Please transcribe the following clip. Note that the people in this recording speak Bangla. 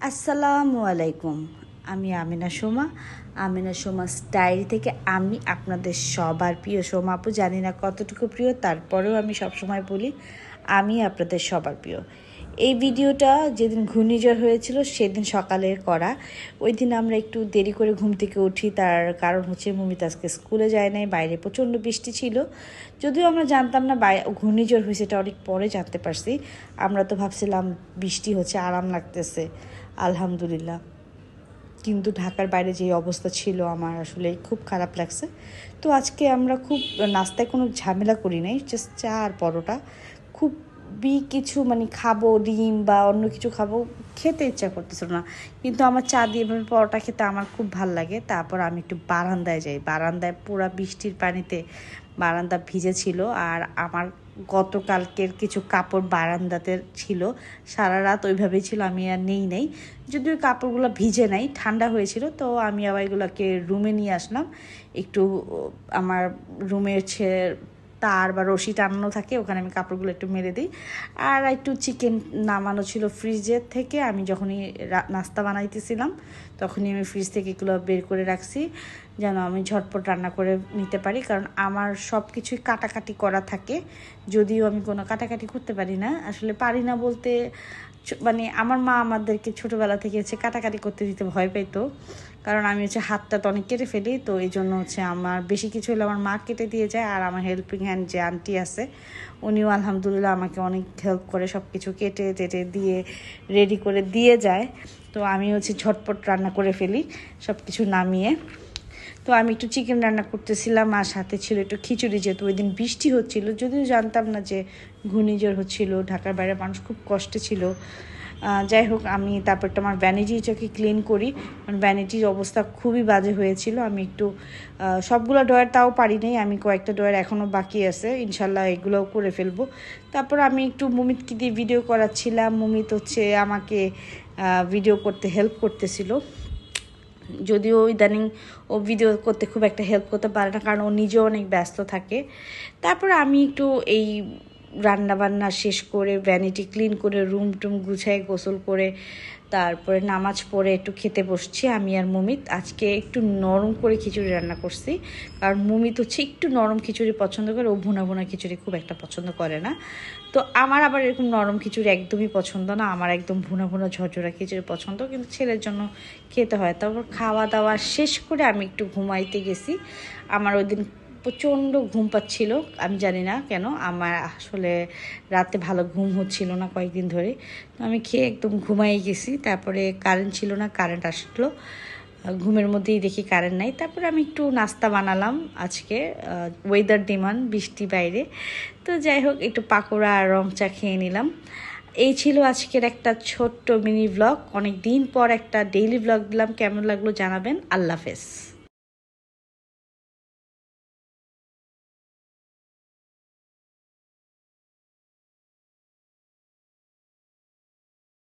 আসসালামু আলাইকুম। আমি আমিনা সোমা, আমিনা সোমা ডায়েরি থেকে। আমি আপনাদের সবার প্রিয় সোমা আপু। জানি না কতটুকু প্রিয়, তারপরেও আমি সবসময় বলি আমি আপনাদের সবার প্রিয়। এই ভিডিওটা যেদিন ঘূর্ণিঝড় হয়েছিল সেদিন সকালের করা। ওই দিন আমরা একটু দেরি করে ঘুম থেকে উঠি, তার কারণ হচ্ছে মুমিত আজকে স্কুলে যায় নাই, বাইরে প্রচণ্ড বৃষ্টি ছিল। যদিও আমরা জানতাম না ঘূর্ণিঝড় হয়েছে, এটা অনেক পরে জানতে পারছি। আমরা তো ভাবছিলাম বৃষ্টি হচ্ছে, আরাম লাগতেছে, আলহামদুলিল্লাহ। কিন্তু ঢাকার বাইরে যে অবস্থা ছিল আমার আসলে খুব খারাপ লাগছে। তো আজকে আমরা খুব নাস্তায় কোনো ঝামেলা করি নাই, জাস্ট চা আর পরোটা। খুবই কিছু খাবো, ডিম বা অন্য কিছু খাবো খেতে ইচ্ছা করতেছিল না, কিন্তু আমার চা দিয়ে এভাবে পরোটা খেতে আমার খুব ভাল লাগে। তারপর আমি একটু বারান্দায় যাই। বারান্দায় পুরা বৃষ্টির পানিতে বারান্দা ভিজে ছিল, আর আমার গতকালকের কিছু কাপড় বারান্দাতে ছিল, সারা রাত ওইভাবেই ছিল, আমি আর নেই। যদিও কাপড়গুলো ভিজে নাই, ঠান্ডা হয়েছিল, তো আমি আবার এগুলোকে রুমে নিয়ে আসলাম। একটু আমার রুমে হচ্ছে তার বা রশি টানানো থাকে, ওখানে আমি কাপড়গুলো একটু মেরে দিই। আর একটু চিকেন নামানো ছিল ফ্রিজের থেকে, আমি যখনই নাস্তা বানাইতেছিলাম তখনই আমি ফ্রিজ থেকে এগুলো বের করে রাখছি, যেন আমি ঝটপট রান্না করে নিতে পারি। কারণ আমার সব কিছুই কাটাকাটি করা থাকে, যদিও আমি কোনো কাটাকাটি করতে পারি না। আসলে পারি না বলতে আমার মা আমাদেরকে ছোটোবেলা থেকে হচ্ছে কাটাকাটি করতে দিতে ভয় পেতো, কারণ আমি হচ্ছে হাতটা তো অনেক কেটে ফেলি। তো এই জন্য হচ্ছে আমার বেশি কিছু হলে আমার মা কেটে দিয়ে যায়, আর আমার হেল্পিং হ্যান্ড যে আন্টি আছে উনিও আলহামদুলিল্লাহ আমাকে অনেক হেল্প করে, সব কিছু কেটে টেটে দিয়ে রেডি করে দিয়ে যায়। তো আমি হচ্ছে ঝটপট রান্না করে ফেলি সব কিছু নামিয়ে। তো আমি একটু চিকেন রান্না করতেছিলাম, আর সাথে ছিল একটু খিচুড়ি, যেহেতু ওই দিন বৃষ্টি হচ্ছিল। যদিও জানতাম না যে ঘূর্ণিঝড় হচ্ছিল, ঢাকার বাইরে মানুষ খুব কষ্টে ছিল। যাই হোক, আমি তারপর একটু আমার ভ্যানিটিটাকে ক্লিন করি, কারণ ভ্যানিটির অবস্থা খুবই বাজে হয়েছিল। আমি একটু সবগুলো ড্রয়ার তাও পারি নাই, আমি কয়েকটা ড্রয়ার এখনও বাকি আছে, ইনশাল্লাহ এগুলোও করে ফেলবো। তারপর আমি একটু মুমিতকে দিয়ে ভিডিও করাচ্ছিলাম। মুমিত হচ্ছে আমাকে ভিডিও করতে হেল্প করতেছিল, যদিও ইদানিং ও ভিডিও করতে খুব একটা হেল্প করতে পারে না, কারণ ও নিজেও অনেক ব্যস্ত থাকে। তারপর আমি একটু এই রান্নাবান্না শেষ করে ভ্যানিটি ক্লিন করে রুম টুম গুছায় গোসল করে তারপরে নামাজ পড়ে একটু খেতে বসছি আমি আর মুমিত। আজকে একটু নরম করে খিচুড়ি রান্না করছি, কারণ মুমিত হচ্ছে একটু নরম খিচুড়ি পছন্দ করে, ও ভুনা ভুনা খিচুড়ি খুব একটা পছন্দ করে না। তো আমার আবার এরকম নরম খিচুড়ি একদমই পছন্দ না, আমার একদম ভুনা ভুনা ঝরঝরা খিচুড়ি পছন্দ, কিন্তু ছেলের জন্য খেতে হয়। তারপর খাওয়া দাওয়া শেষ করে আমি একটু ঘুমাইতে গেছি। আমার ওই দিন প্রচণ্ড ঘুম পাচ্ছিল, আমি জানি না কেন, আমার আসলে রাতে ভালো ঘুম হচ্ছিল না কয়েকদিন ধরে। তো আমি খেয়ে একদম ঘুমাই গেছি। তারপরে কারেন্ট ছিল না, কারেন্ট আসলো, ঘুমের মধ্যেই দেখি কারেন্ট নাই। তারপরে আমি একটু নাস্তা বানালাম। আজকে ওয়েদার ডিমান্ড, বৃষ্টি বাইরে। তো যাই হোক, একটু পাকোড়া আর রং চা খেয়ে নিলাম। এই ছিল আজকের একটা ছোট্ট মিনি ব্লগ। অনেক দিন পর একটা ডেইলি ব্লগ দিলাম, কেমন লাগলো জানাবেন। আল্লাহ হাফেজ।